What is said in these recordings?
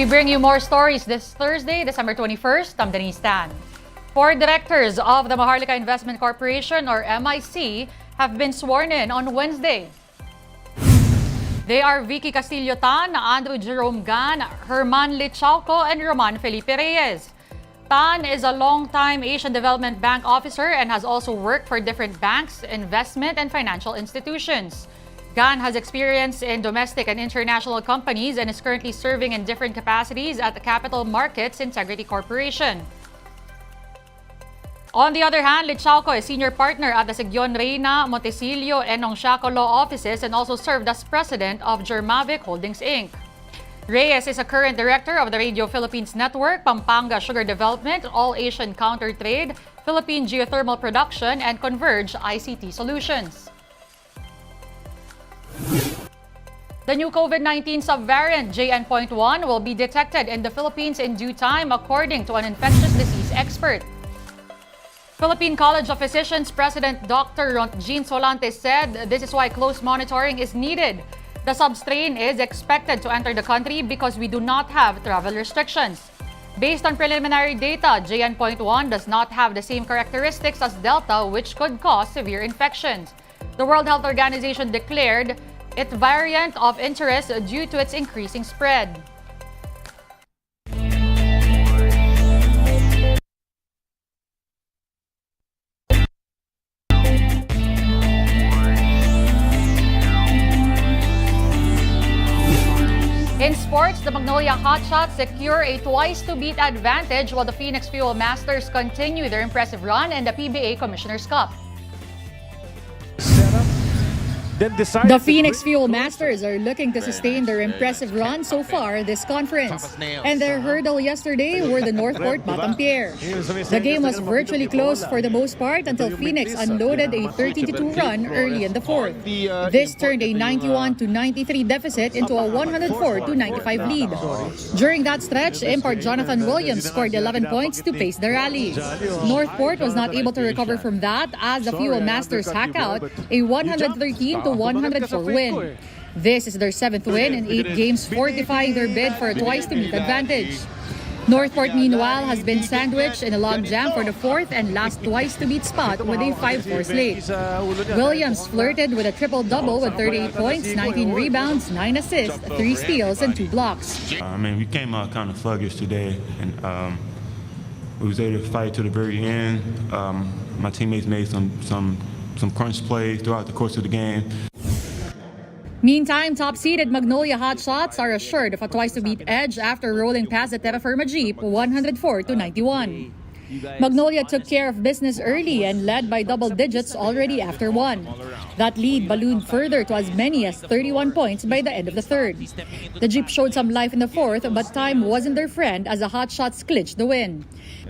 We bring you more stories this Thursday, December 21st. I'm Denise Tan. Four directors of the Maharlika Investment Corporation, or MIC, have been sworn in on Wednesday. They are Vicky Castillo Tan, Andrew Jerome Gan, Herman Lichauco, and Roman Felipe Reyes. Tan is a long-time Asian Development Bank officer and has also worked for different banks, investment, and financial institutions. Gan has experience in domestic and international companies and is currently serving in different capacities at the Capital Markets Integrity Corporation. On the other hand, Lichauco is senior partner at the Sigyon Reyna, Montesillo, and Nongxiaco law offices and also served as president of Germavic Holdings Inc. Reyes is a current director of the Radio Philippines Network, Pampanga Sugar Development, All Asian Counter Trade, Philippine Geothermal Production, and Converge ICT Solutions. The new COVID-19 subvariant JN.1 will be detected in the Philippines in due time, according to an infectious disease expert. Philippine College of Physicians President Dr. Jean Solante said this is why close monitoring is needed. The substrain is expected to enter the country because we do not have travel restrictions. Based on preliminary data, JN.1 does not have the same characteristics as Delta, which could cause severe infections. The World Health Organization declared it variant of interest due to its increasing spread. In sports, the Magnolia Hotshots secure a twice-to-beat advantage while the Phoenix Fuel Masters continue their impressive run in the PBA Commissioner's Cup. The Phoenix Fuel Masters are looking to sustain their impressive run so far this conference. And their hurdle yesterday were the Northport Batang pair. The game was virtually close for the most part until Phoenix unloaded a 30-2 run early in the fourth. This turned a 91-93 deficit into a 104-95 lead. During that stretch, import Jonathan Williams scored 11 points to pace the rally. Northport was not able to recover from that as the Fuel Masters hack out a 113-104 win. This is their 7th win in 8 games, fortifying their bid for a twice-to-beat advantage. Northport, meanwhile, has been sandwiched in a logjam for the 4th and last twice-to-beat spot with a 5-4 slate. Williams flirted with a triple-double with 38 points, 19 rebounds, 9 assists, 3 steals, and 2 blocks. We came out kind of sluggish today, and we was able to fight to the very end. My teammates made some crunch plays throughout the course of the game. Meantime, top-seeded Magnolia Hotshots are assured of a twice-to-beat edge after rolling past the Terra Firma Jeep 104-91. Magnolia took care of business early and led by double digits already after 1. That lead ballooned further to as many as 31 points by the end of the third. The Jeep showed some life in the fourth, but time wasn't their friend as the Hotshots clinched the win.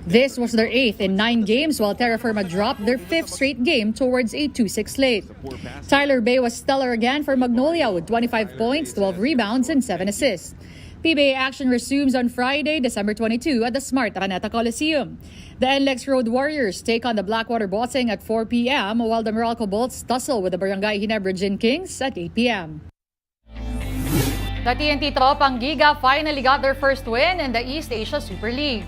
This was their 8th in 9 games, while Terra Firma dropped their 5th straight game towards a 2-6 slate. Tyler Bay was stellar again for Magnolia with 25 points, 12 rebounds, and 7 assists. PBA action resumes on Friday, December 22 at the Smart Araneta Coliseum. The NLEX Road Warriors take on the Blackwater Bossing at 4 p.m. while the Meralco Bolts tussle with the Barangay Ginebra Gin Kings at 8 p.m. The TNT Tropang Giga finally got their first win in the East Asia Super League.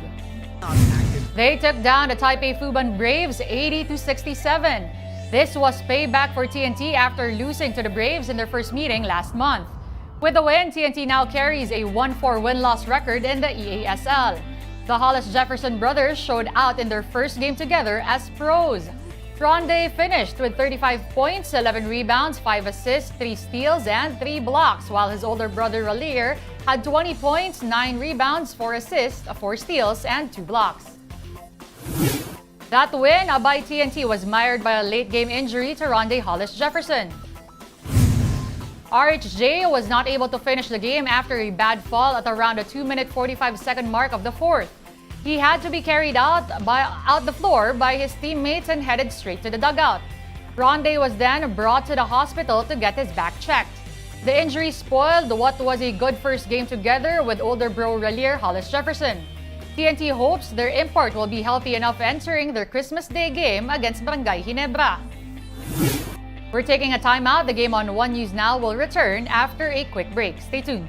They took down the Taipei Fuban Braves 80-67. This was payback for TNT after losing to the Braves in their first meeting last month. With the win, TNT now carries a 1-4 win-loss record in the EASL. The Hollis-Jefferson brothers showed out in their first game together as pros. Ronde finished with 35 points, 11 rebounds, 5 assists, 3 steals, and 3 blocks, while his older brother Ralier had 20 points, 9 rebounds, 4 assists, 4 steals, and 2 blocks. That win by TNT was mired by a late-game injury to Ronde Hollis-Jefferson. RHJ was not able to finish the game after a bad fall at around the 2-minute 45-second mark of the fourth. He had to be carried out the floor by his teammates and headed straight to the dugout. Ronde was then brought to the hospital to get his back checked. The injury spoiled what was a good first game together with older bro Ralier Hollis-Jefferson. TNT hopes their import will be healthy enough entering their Christmas Day game against Barangay Ginebra. We're taking a timeout. The game on One News Now will return after a quick break. Stay tuned.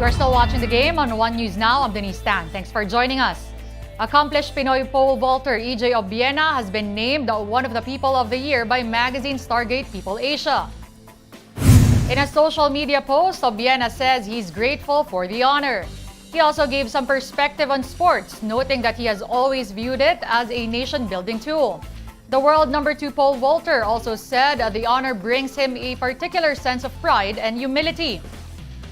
You're still watching the game on One News Now. I'm Denise Tan. Thanks for joining us. Accomplished Pinoy pole vaulter EJ Obiena has been named one of the People of the Year by magazine Stargate People Asia. In a social media post, Obiena says he's grateful for the honor. He also gave some perspective on sports, noting that he has always viewed it as a nation-building tool. The world #2 pole vaulter also said the honor brings him a particular sense of pride and humility.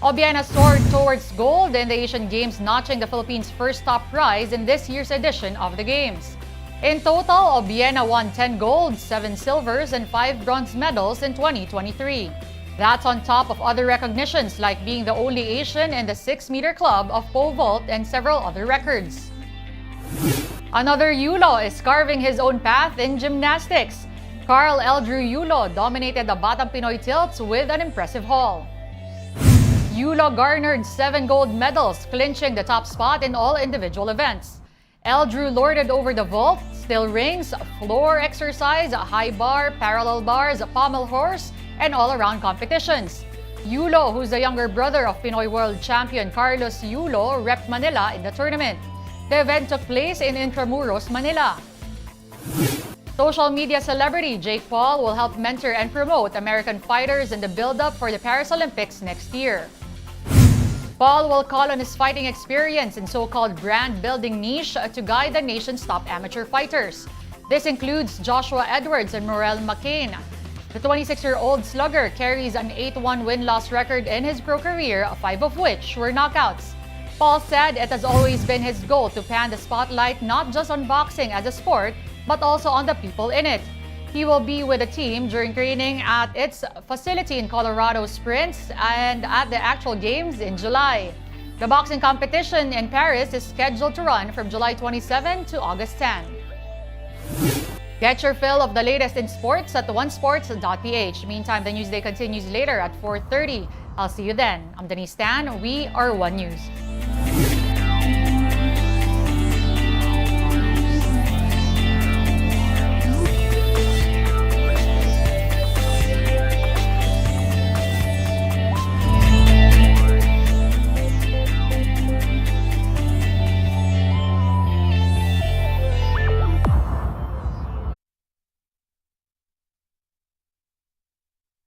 Obiena soared towards gold in the Asian Games, notching the Philippines' first top prize in this year's edition of the Games. In total, Obiena won 10 golds, 7 silvers, and 5 bronze medals in 2023. That's on top of other recognitions like being the only Asian in the 6-meter club of pole vault and several other records. Another Yulo is carving his own path in gymnastics. Eldrew Yulo dominated the Batang Pinoy tilts with an impressive haul. Yulo garnered 7 gold medals, clinching the top spot in all individual events. Eldrew lorded over the vault, still rings, floor exercise, high bar, parallel bars, pommel horse, and all-around competitions. Yulo, who's the younger brother of Pinoy World Champion Carlos Yulo, repped Manila in the tournament. The event took place in Intramuros, Manila. Social media celebrity Jake Paul will help mentor and promote American fighters in the build-up for the Paris Olympics next year. Paul will call on his fighting experience and so-called brand-building niche to guide the nation's top amateur fighters. This includes Joshua Edwards and Morel McCain. The 26-year-old slugger carries an 8-1 win-loss record in his pro career, 5 of which were knockouts. Paul said it has always been his goal to pan the spotlight not just on boxing as a sport, but also on the people in it. He will be with the team during training at its facility in Colorado Springs and at the actual games in July. The boxing competition in Paris is scheduled to run from July 27 to August 10. Get your fill of the latest in sports at onesports.ph. Meantime, the Newsday continues later at 4:30. I'll see you then. I'm Denise Tan. We are One News.